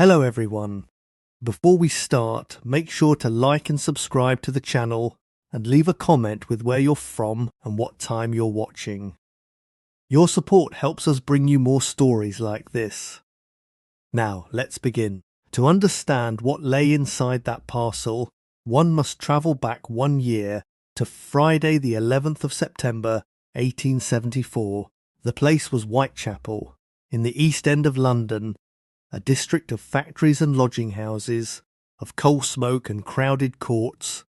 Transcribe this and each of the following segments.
Hello everyone. Before we start, make sure to like and subscribe to the channel and leave a comment with where you're from and what time you're watching. Your support helps us bring you more stories like this. Now, let's begin. To understand what lay inside that parcel, one must travel back 1 year to Friday the 11th of September 1874. The place was Whitechapel, in the East End of London, a district of factories and lodging houses, of coal smoke and crowded courts,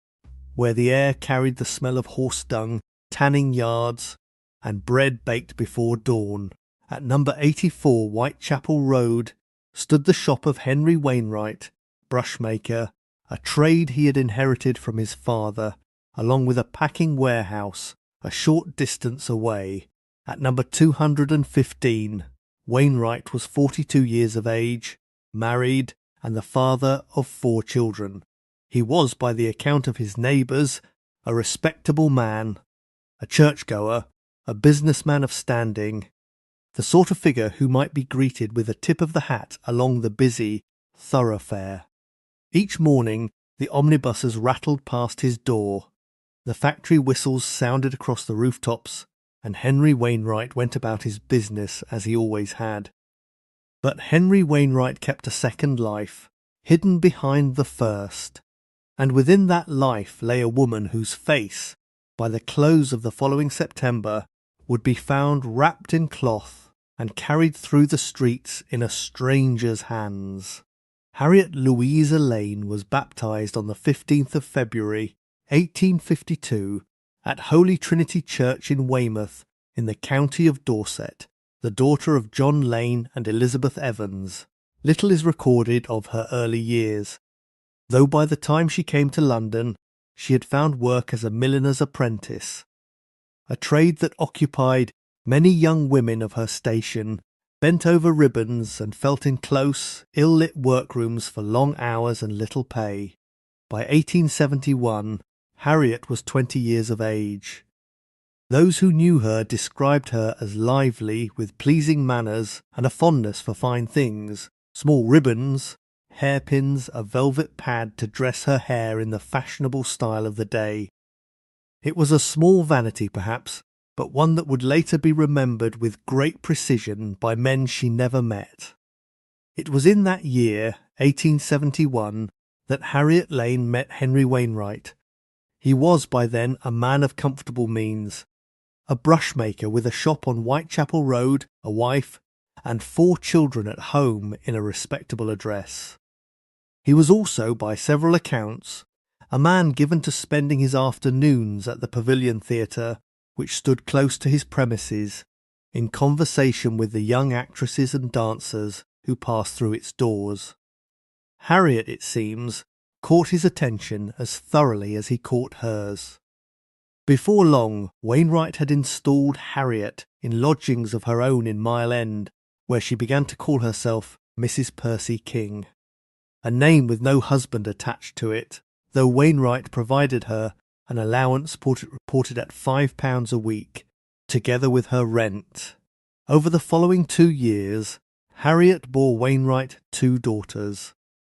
where the air carried the smell of horse dung, tanning yards, and bread baked before dawn. At number 84 Whitechapel Road stood the shop of Henry Wainwright, brushmaker, a trade he had inherited from his father, along with a packing warehouse a short distance away. At number 215, Wainwright was 42 years of age, married, and the father of 4 children. He was, by the account of his neighbours, a respectable man, a churchgoer, a businessman of standing, the sort of figure who might be greeted with a tip of the hat along the busy thoroughfare. Each morning the omnibuses rattled past his door, the factory whistles sounded across the rooftops, and Henry Wainwright went about his business as he always had. But Henry Wainwright kept a second life, hidden behind the first, and within that life lay a woman whose face, by the close of the following September, would be found wrapped in cloth and carried through the streets in a stranger's hands. Harriet Louisa Lane was baptised on the 15th of February, 1852, at Holy Trinity Church in Weymouth, in the county of Dorset, the daughter of John Lane and Elizabeth Evans. Little is recorded of her early years, though by the time she came to London she had found work as a milliner's apprentice, a trade that occupied many young women of her station, bent over ribbons and felt in close, ill-lit workrooms for long hours and little pay. By 1871, Harriet was 20 years of age. Those who knew her described her as lively, with pleasing manners and a fondness for fine things, small ribbons, hairpins, a velvet pad to dress her hair in the fashionable style of the day. It was a small vanity perhaps, but one that would later be remembered with great precision by men she never met. It was in that year, 1871, that Harriet Lane met Henry Wainwright. He was by then a man of comfortable means, a brushmaker with a shop on Whitechapel Road, a wife, and 4 children at home in a respectable address. He was also, by several accounts, a man given to spending his afternoons at the Pavilion Theatre, which stood close to his premises, in conversation with the young actresses and dancers who passed through its doors. Harriet, it seems, caught his attention as thoroughly as he caught hers. Before long, Wainwright had installed Harriet in lodgings of her own in Mile End, where she began to call herself Mrs. Percy King, a name with no husband attached to it, though Wainwright provided her an allowance reported at £5 a week, together with her rent. Over the following 2 years, Harriet bore Wainwright 2 daughters,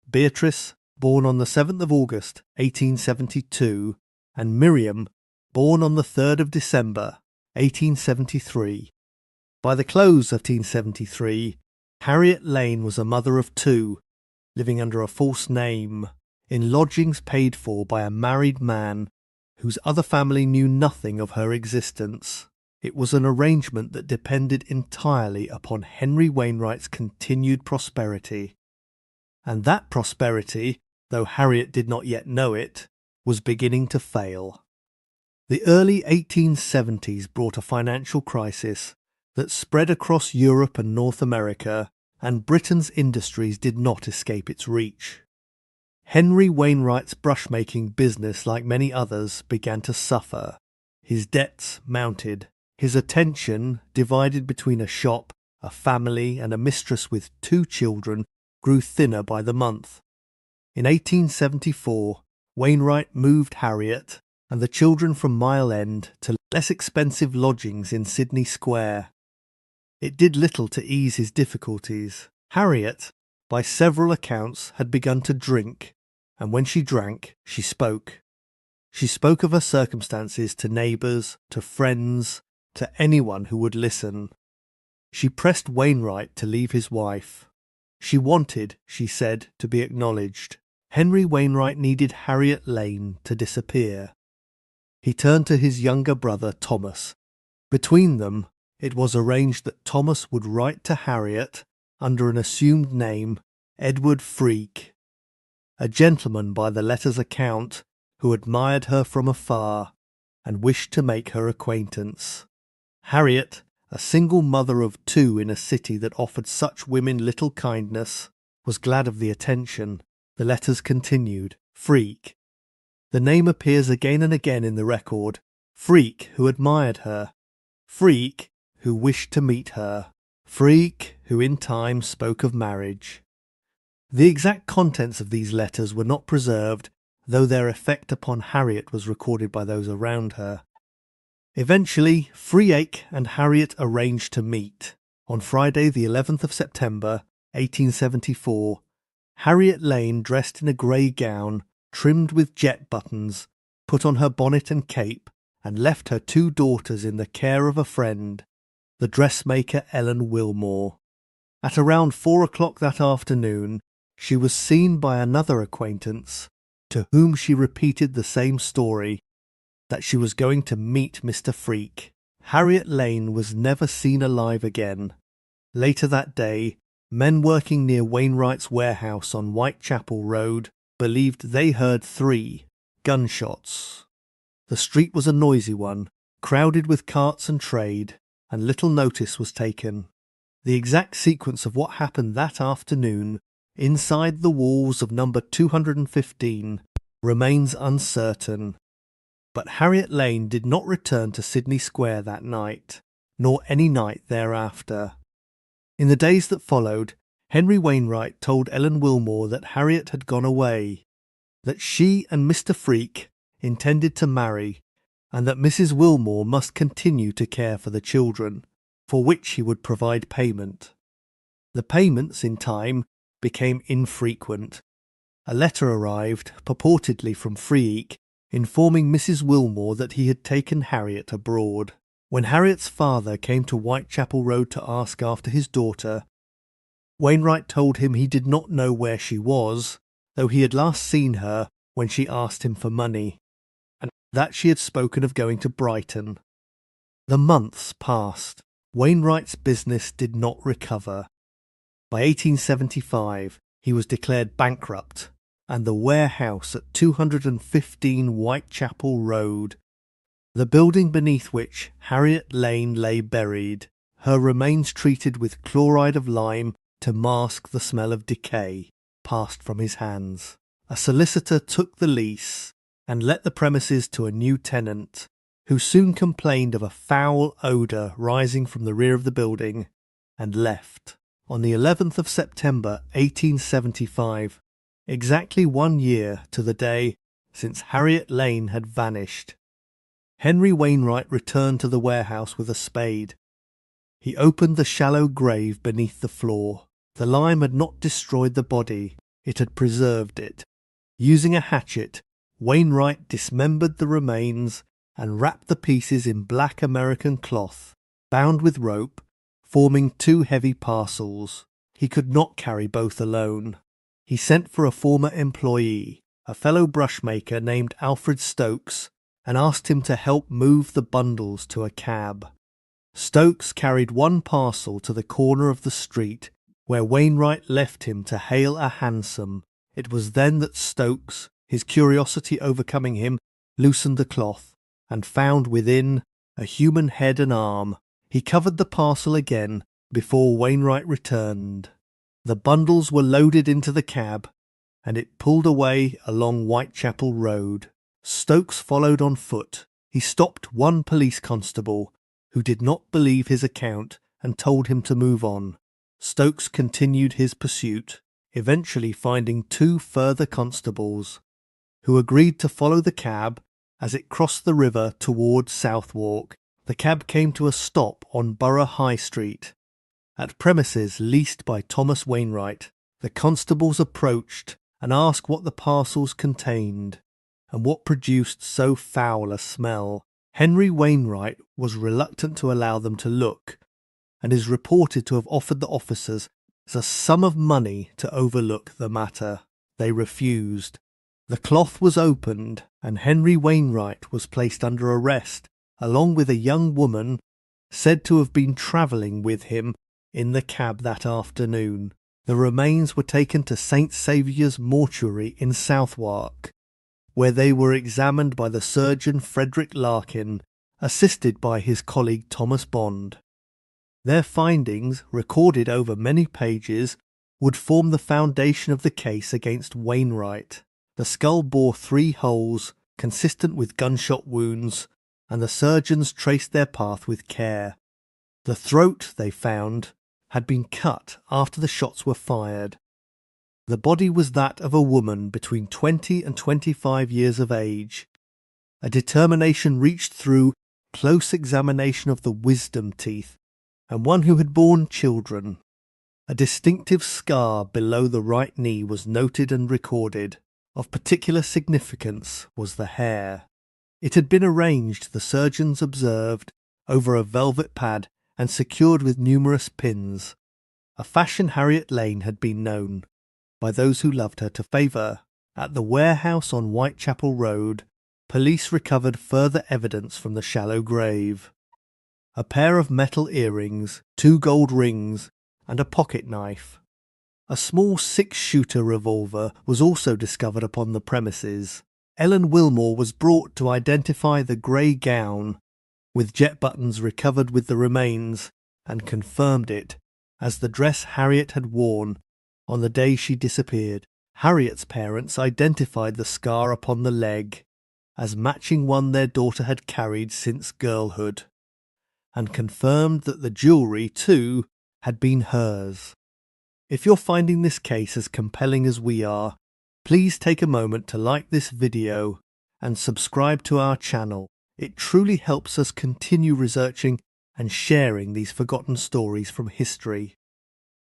Beatrice, born on the 7th of August 1872, and Miriam, born on the 3rd of December 1873. By the close of 1873, Harriet Lane was a mother of 2, living under a false name, in lodgings paid for by a married man whose other family knew nothing of her existence. It was an arrangement that depended entirely upon Henry Wainwright's continued prosperity. And that prosperity, though Harriet did not yet know it, was beginning to fail. The early 1870s brought a financial crisis that spread across Europe and North America, and Britain's industries did not escape its reach. Henry Wainwright's brushmaking business, like many others, began to suffer. His debts mounted. His attention, divided between a shop, a family, and a mistress with 2 children, grew thinner by the month. In 1874, Wainwright moved Harriet and the children from Mile End to less expensive lodgings in Sydney Square. It did little to ease his difficulties. Harriet, by several accounts, had begun to drink, and when she drank, she spoke. She spoke of her circumstances to neighbours, to friends, to anyone who would listen. She pressed Wainwright to leave his wife. She wanted, she said, to be acknowledged. Henry Wainwright needed Harriet Lane to disappear. He turned to his younger brother Thomas. Between them, it was arranged that Thomas would write to Harriet under an assumed name, Edward Frieake, a gentleman by the letter's account who admired her from afar and wished to make her acquaintance. Harriet, a single mother of 2 in a city that offered such women little kindness, was glad of the attention. The letters continued. Frieake. The name appears again and again in the record. Frieake, who admired her. Frieake, who wished to meet her. Frieake, who in time spoke of marriage. The exact contents of these letters were not preserved, though their effect upon Harriet was recorded by those around her. Eventually, Frieake and Harriet arranged to meet. On Friday the 11th of September, 1874, Harriet Lane, dressed in a grey gown, trimmed with jet buttons, put on her bonnet and cape, and left her 2 daughters in the care of a friend, the dressmaker Ellen Wilmore. At around 4 o'clock that afternoon, she was seen by another acquaintance, to whom she repeated the same story, that she was going to meet Mr. Frieake. Harriet Lane was never seen alive again. Later that day, men working near Wainwright's warehouse on Whitechapel Road believed they heard 3 gunshots. The street was a noisy one, crowded with carts and trade, and little notice was taken. The exact sequence of what happened that afternoon inside the walls of number 215 remains uncertain. But Harriet Lane did not return to Sydney Square that night, nor any night thereafter. In the days that followed, Henry Wainwright told Ellen Wilmore that Harriet had gone away, that she and Mr. Frieake intended to marry, and that Mrs. Wilmore must continue to care for the children, for which he would provide payment. The payments, in time, became infrequent. A letter arrived, purportedly from Frieake, informing Mrs. Wilmore that he had taken Harriet abroad. When Harriet's father came to Whitechapel Road to ask after his daughter, Wainwright told him he did not know where she was, though he had last seen her when she asked him for money, and that she had spoken of going to Brighton. The months passed. Wainwright's business did not recover. By 1875, he was declared bankrupt, and the warehouse at 215 Whitechapel Road, the building beneath which Harriet Lane lay buried, her remains treated with chloride of lime to mask the smell of decay, passed from his hands. A solicitor took the lease and let the premises to a new tenant, who soon complained of a foul odour rising from the rear of the building, and left. On the 11th of September 1875, exactly 1 year to the day since Harriet Lane had vanished, Henry Wainwright returned to the warehouse with a spade. He opened the shallow grave beneath the floor. The lime had not destroyed the body, it had preserved it. Using a hatchet, Wainwright dismembered the remains and wrapped the pieces in black American cloth, bound with rope, forming 2 heavy parcels. He could not carry both alone. He sent for a former employee, a fellow brushmaker named Alfred Stokes, and asked him to help move the bundles to a cab. Stokes carried 1 parcel to the corner of the street, where Wainwright left him to hail a hansom. It was then that Stokes, his curiosity overcoming him, loosened the cloth, and found within a human head and arm. He covered the parcel again before Wainwright returned. The bundles were loaded into the cab, and it pulled away along Whitechapel Road. Stokes followed on foot. He stopped 1 police constable, who did not believe his account and told him to move on. Stokes continued his pursuit, eventually finding 2 further constables, who agreed to follow the cab as it crossed the river towards Southwark. The cab came to a stop on Borough High Street, at premises leased by Thomas Wainwright. the constables approached and asked what the parcels contained, and what produced so foul a smell. Henry Wainwright was reluctant to allow them to look, and is reported to have offered the officers a sum of money to overlook the matter. They refused. The cloth was opened, and Henry Wainwright was placed under arrest, along with a young woman said to have been travelling with him in the cab that afternoon. The remains were taken to St Saviour's mortuary in Southwark, where they were examined by the surgeon Frederick Larkin, assisted by his colleague Thomas Bond. Their findings, recorded over many pages, would form the foundation of the case against Wainwright. The skull bore 3 holes, consistent with gunshot wounds, and the surgeons traced their path with care. The throat, they found, had been cut after the shots were fired. The body was that of a woman between 20 and 25 years of age. A determination reached through close examination of the wisdom teeth, and one who had borne children. A distinctive scar below the right knee was noted and recorded. Of particular significance was the hair. It had been arranged, the surgeons observed, over a velvet pad and secured with numerous pins. A fashion Harriet Lane had been known, by those who loved her, to favour. At the warehouse on Whitechapel Road, police recovered further evidence from the shallow grave. A pair of metal earrings, 2 gold rings, and a pocket knife. A small 6-shooter revolver was also discovered upon the premises. Ellen Wilmore was brought to identify the grey gown, with jet buttons recovered with the remains, and confirmed it as the dress Harriet had worn on the day she disappeared. Harriet's parents identified the scar upon the leg as matching one their daughter had carried since girlhood, and confirmed that the jewellery, too, had been hers. If you're finding this case as compelling as we are, please take a moment to like this video and subscribe to our channel. It truly helps us continue researching and sharing these forgotten stories from history.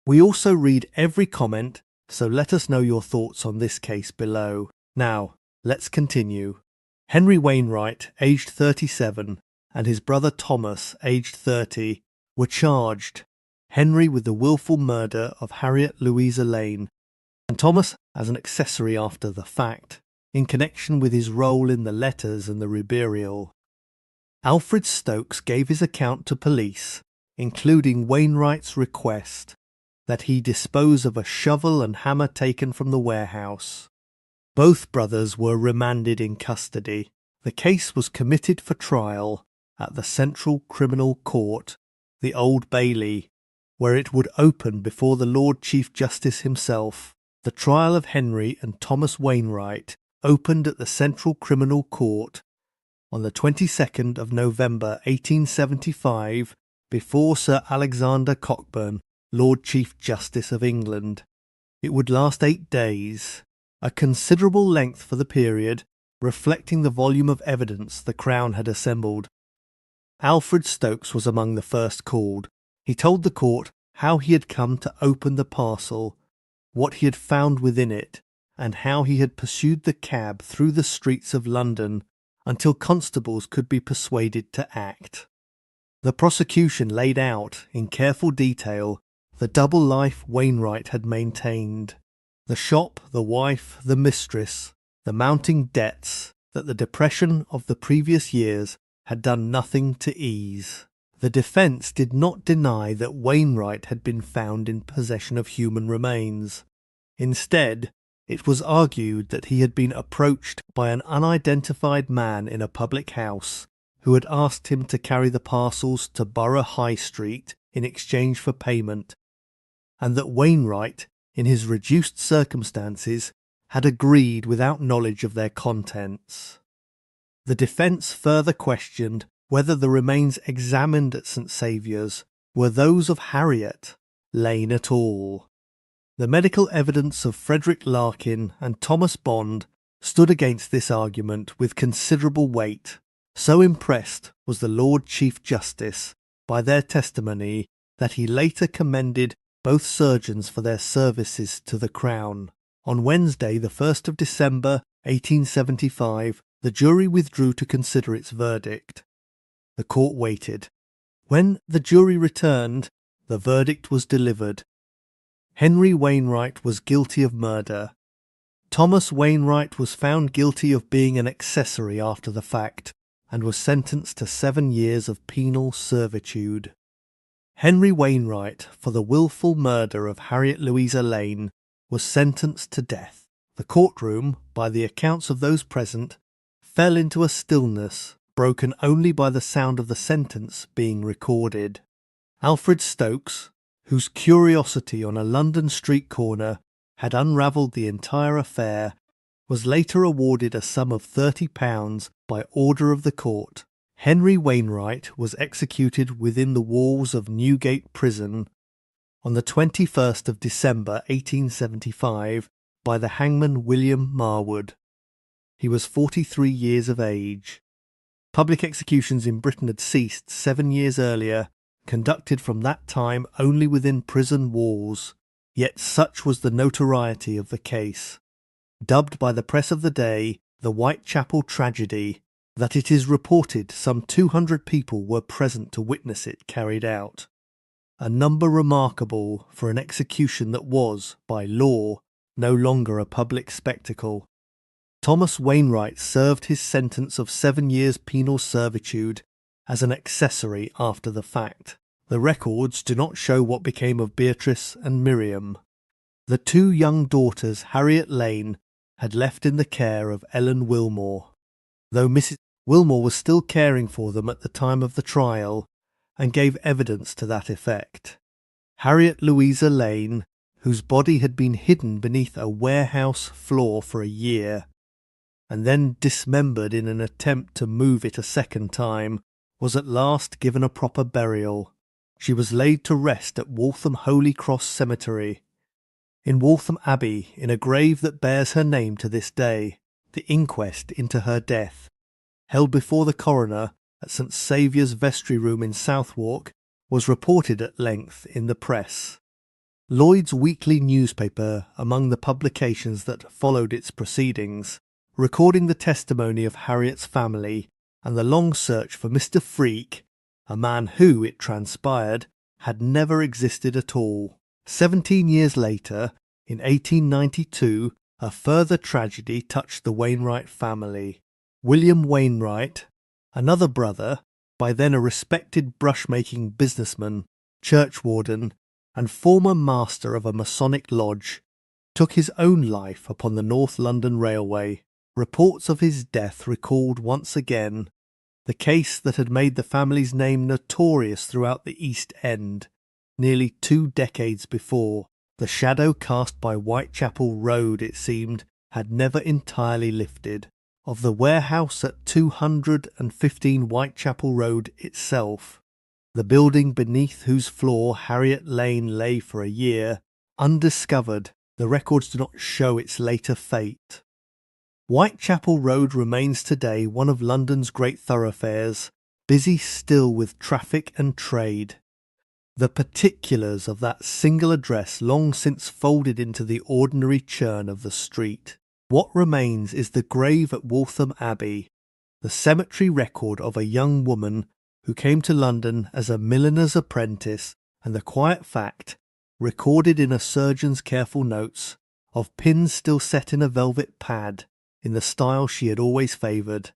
We also read every comment, so let us know your thoughts on this case below. Now, let's continue. Henry Wainwright, aged 37, and his brother Thomas, aged 30, were charged. Henry with the willful murder of Harriet Louisa Lane, and Thomas as an accessory after the fact, in connection with his role in the letters and the reburial. Alfred Stokes gave his account to police, including Wainwright's request that he dispose of a shovel and hammer taken from the warehouse. Both brothers were remanded in custody. The case was committed for trial at the Central Criminal Court, the Old Bailey, where it would open before the Lord Chief Justice himself. The trial of Henry and Thomas Wainwright opened at the Central Criminal Court on the 22nd of November 1875 before Sir Alexander Cockburn, Lord Chief Justice of England. It would last 8 days, a considerable length for the period, reflecting the volume of evidence the Crown had assembled. Alfred Stokes was among the first called. He told the court how he had come to open the parcel, what he had found within it, and how he had pursued the cab through the streets of London until constables could be persuaded to act. The prosecution laid out, in careful detail, the double life Wainwright had maintained. The shop, the wife, the mistress, the mounting debts that the depression of the previous years had done nothing to ease. The defence did not deny that Wainwright had been found in possession of human remains. Instead, it was argued that he had been approached by an unidentified man in a public house who had asked him to carry the parcels to Borough High Street in exchange for payment, and that Wainwright, in his reduced circumstances, had agreed without knowledge of their contents. The defence further questioned whether the remains examined at St Saviour's were those of Harriet Lane at all. The medical evidence of Frederick Larkin and Thomas Bond stood against this argument with considerable weight. So impressed was the Lord Chief Justice by their testimony that he later commended both surgeons for their services to the Crown. On Wednesday, the 1st of December 1875, the jury withdrew to consider its verdict. The court waited. When the jury returned, the verdict was delivered. Henry Wainwright was guilty of murder. Thomas Wainwright was found guilty of being an accessory after the fact and was sentenced to 7 years of penal servitude. Henry Wainwright, for the willful murder of Harriet Louisa Lane, was sentenced to death. The courtroom, by the accounts of those present, fell into a stillness, broken only by the sound of the sentence being recorded. Alfred Stokes, whose curiosity on a London street corner had unravelled the entire affair, was later awarded a sum of £30 by order of the court. Henry Wainwright was executed within the walls of Newgate Prison on the 21st of December 1875 by the hangman William Marwood. He was 43 years of age. Public executions in Britain had ceased 7 years earlier, conducted from that time only within prison walls, yet such was the notoriety of the case, dubbed by the press of the day the Whitechapel tragedy, that it is reported some 200 people were present to witness it carried out, a number remarkable for an execution that was, by law, no longer a public spectacle. Thomas Wainwright served his sentence of 7 years penal servitude as an accessory after the fact. The records do not show what became of Beatrice and Miriam. The 2 young daughters Harriet Lane had left in the care of Ellen Wilmore, though Mrs. Wilmore was still caring for them at the time of the trial and gave evidence to that effect. Harriet Louisa Lane, whose body had been hidden beneath a warehouse floor for a year, and then dismembered in an attempt to move it a second time, was at last given a proper burial. She was laid to rest at Waltham Holy Cross Cemetery. In Waltham Abbey, in a grave that bears her name to this day, the inquest into her death, held before the coroner at St Saviour's Vestry Room in Southwark, was reported at length in the press. Lloyd's weekly newspaper, among the publications that followed its proceedings, recording the testimony of Harriet's family and the long search for Mr. Frieake, a man who, it transpired, had never existed at all. 17 years later, in 1892, a further tragedy touched the Wainwright family. William Wainwright, another brother, by then a respected brush-making businessman, churchwarden, and former master of a Masonic lodge, took his own life upon the North London Railway. Reports of his death recalled once again the case that had made the family's name notorious throughout the East End nearly 2 decades before. The shadow cast by Whitechapel Road, it seemed, had never entirely lifted. Of the warehouse at 215 Whitechapel Road itself, the building beneath whose floor Harriet Lane lay for a year, undiscovered, the records do not show its later fate. Whitechapel Road remains today one of London's great thoroughfares, busy still with traffic and trade. The particulars of that single address long since folded into the ordinary churn of the street. What remains is the grave at Waltham Abbey, the cemetery record of a young woman who came to London as a milliner's apprentice, and the quiet fact, recorded in a surgeon's careful notes, of pins still set in a velvet pad, in the style she had always favoured.